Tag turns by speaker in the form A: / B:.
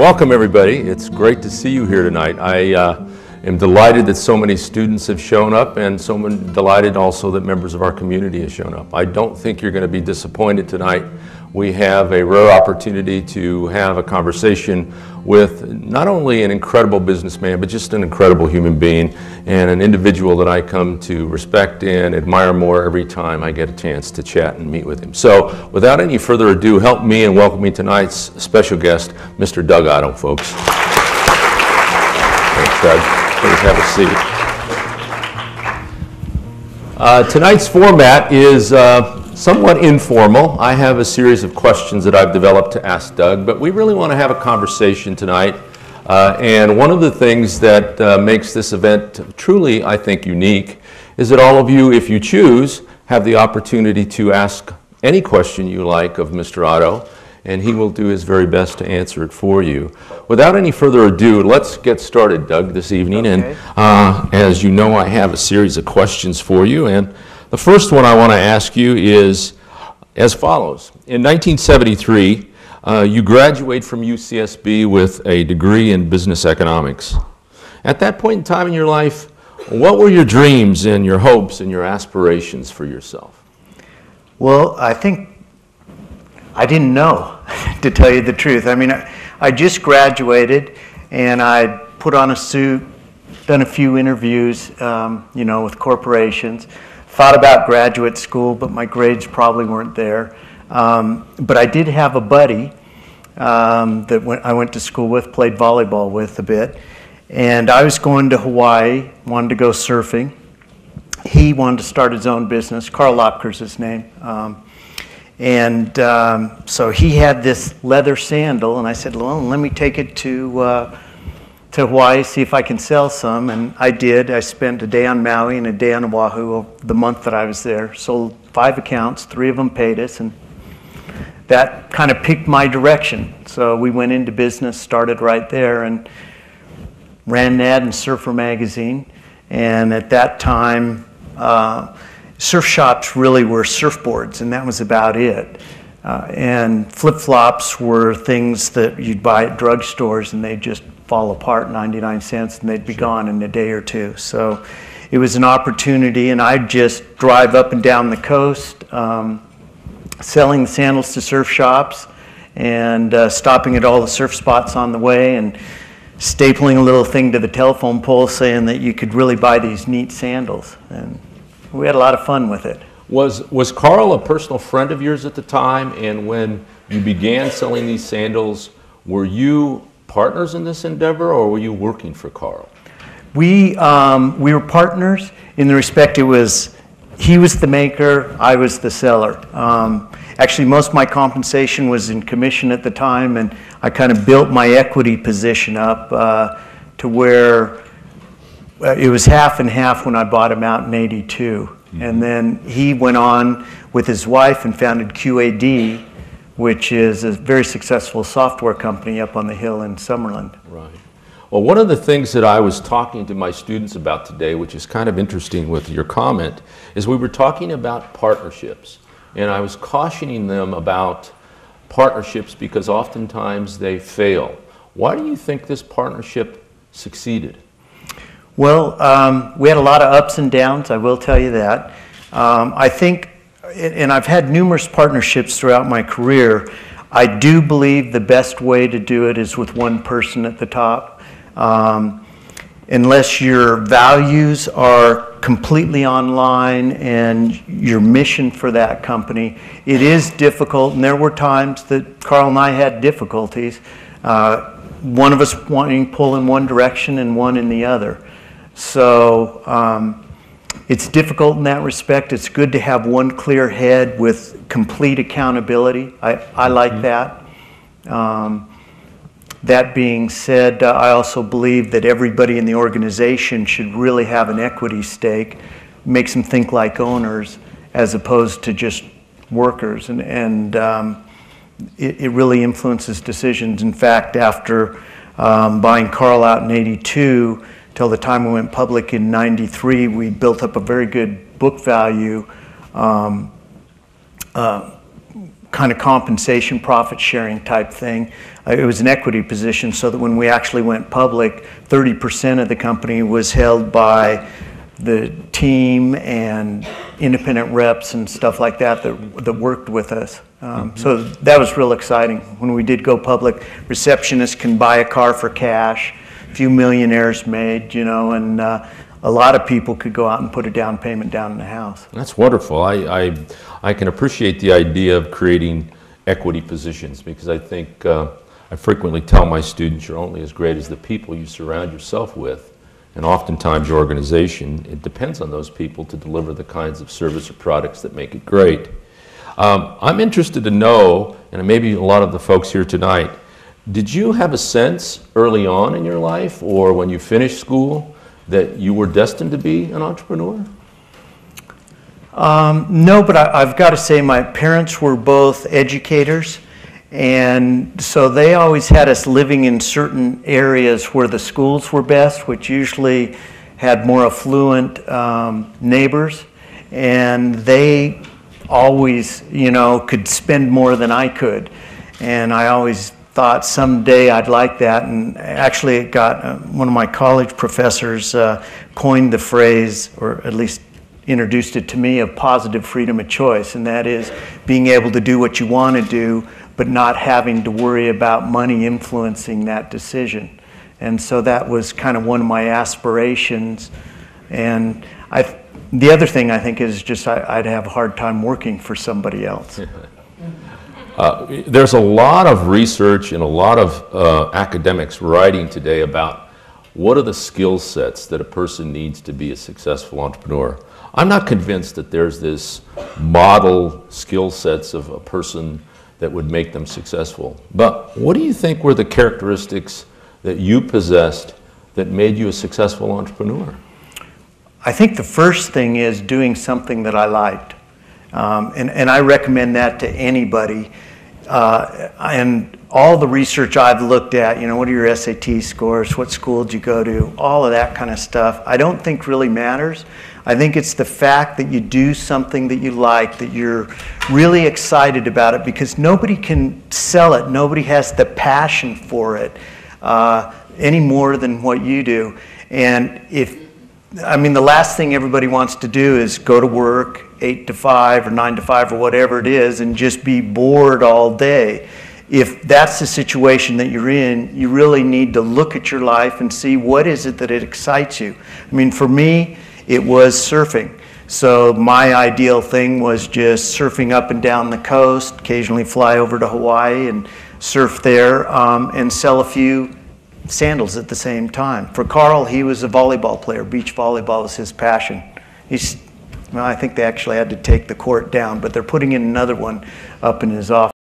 A: Welcome everybody. It's great to see you here tonight. I am delighted that so many students have shown up, and delighted also that members of our community have shown up. I don't think you're going to be disappointed tonight. We have a rare opportunity to have a conversation with not only an incredible businessman, but just an incredible human being and an individual that I come to respect and admire more every time I get a chance to chat and meet with him. So without any further ado, help me in welcoming tonight's special guest, Mr. Doug Otto, folks. Thanks, Doug. Please have a seat. Tonight's format is somewhat informal. I have a series of questions that I've developed to ask Doug, but we really want to have a conversation tonight. And one of the things that makes this event truly, I think, unique is that all of you, if you choose, have the opportunity to ask any question you like of Mr. Otto, and he will do his very best to answer it for you. Without any further ado, let's get started, Doug, this evening. Okay. And as you know, I have a series of questions for you. And the first one I want to ask you is as follows. In 1973, you graduate from UCSB with a degree in business economics. At that point in time in your life, what were your dreams and your hopes and your aspirations for yourself?
B: Well, I think I didn't know, to tell you the truth. I mean, I just graduated, and I put on a suit, done a few interviews, with corporations. Thought about graduate school, but my grades probably weren't there. But I did have a buddy that I went to school with, played volleyball with a bit. And I was going to Hawaii, wanted to go surfing. He wanted to start his own business. Carl Lopker's his name. So he had this leather sandal, and I said, well, let me take it to Hawaii, see if I can sell some, and I did. I spent a day on Maui and a day on Oahu the month that I was there. Sold 5 accounts, 3 of them paid us, and that kind of picked my direction. So we went into business, started right there, and ran an ad in Surfer magazine. And at that time, surf shops really were surfboards, and that was about it. And flip-flops were things that you'd buy at drugstores, and they just fall apart 99 cents, and they'd be gone in a day or two. So it was an opportunity, and I'd just drive up and down the coast selling sandals to surf shops and stopping at all the surf spots on the way and stapling a little thing to the telephone pole saying that you could really buy these neat sandals. And we had a lot of fun with it.
A: Was Carl a personal friend of yours at the time? And when you began selling these sandals, were you partners in this endeavor, or were you working for Carl?
B: We were partners in the respect he was the maker, I was the seller. Actually, most of my compensation was in commission at the time, and I kind of built my equity position up to where it was half and half when I bought him out in '82. Mm-hmm. And then he went on with his wife and founded QAD, which is a very successful software company up on the hill in Summerlin.
A: Right. Well, one of the things that I was talking to my students about today, which is kind of interesting with your comment, is we were talking about partnerships. And I was cautioning them about partnerships because oftentimes they fail. Why do you think this partnership succeeded?
B: Well, we had a lot of ups and downs, I will tell you that. I think, and I've had numerous partnerships throughout my career, I do believe the best way to do it is with one person at the top. Unless your values are completely online and your mission for that company, it is difficult, and there were times that Carl and I had difficulties. One of us wanting to pull in one direction and one in the other. So it's difficult in that respect. It's good to have one clear head with complete accountability. I like that. That being said, I also believe that everybody in the organization should really have an equity stake, makes them think like owners as opposed to just workers. And it really influences decisions. In fact, after buying Carl out in '82, till the time we went public in '93, we built up a very good book value kind of compensation, profit sharing type thing. It was an equity position, so that when we actually went public, 30% of the company was held by the team and independent reps and stuff like that that worked with us. So that was real exciting. When we did go public, receptionists can buy a car for cash, a few millionaires made, you know, and a lot of people could go out and put a down payment down in the house.
A: That's wonderful. I can appreciate the idea of creating equity positions, because I think I frequently tell my students, you're only as great as the people you surround yourself with. And oftentimes your organization, it depends on those people to deliver the kinds of service or products that make it great. I'm interested to know, and maybe a lot of the folks here tonight, did you have a sense early on in your life or when you finished school that you were destined to be an entrepreneur?
B: No, but I've got to say my parents were both educators, and so they always had us living in certain areas where the schools were best, which usually had more affluent neighbors, and they always, you know, could spend more than I could, and I always thought someday I'd like that. And actually it got one of my college professors coined the phrase, or at least introduced it to me, of positive freedom of choice, and that is being able to do what you want to do but not having to worry about money influencing that decision. And so that was kind of one of my aspirations. And the other thing I think is just I'd have a hard time working for somebody else.
A: There's a lot of research and a lot of academics writing today about what are the skill sets that a person needs to be a successful entrepreneur. I'm not convinced that there's this model skill sets of a person that would make them successful. But what do you think were the characteristics that you possessed that made you a successful entrepreneur?
B: I think the first thing is doing something that I liked. And I recommend that to anybody. And all the research I've looked at, you know, what are your SAT scores, what school did you go to, all of that kind of stuff, I don't think really matters. I think it's the fact that you do something that you like, that you're really excited about it, because nobody can sell it. Nobody has the passion for it any more than what you do. And the last thing everybody wants to do is go to work 8 to 5 or 9 to 5 or whatever it is and just be bored all day. If that's the situation that you're in, you really need to look at your life and see what is it that it excites you. I mean, for me, it was surfing. So my ideal thing was just surfing up and down the coast, occasionally fly over to Hawaii and surf there and sell a few sandals at the same time. For Carl, he was a volleyball player. Beach volleyball was his passion. Well, I think they actually had to take the court down, but they're putting in another one up in his office.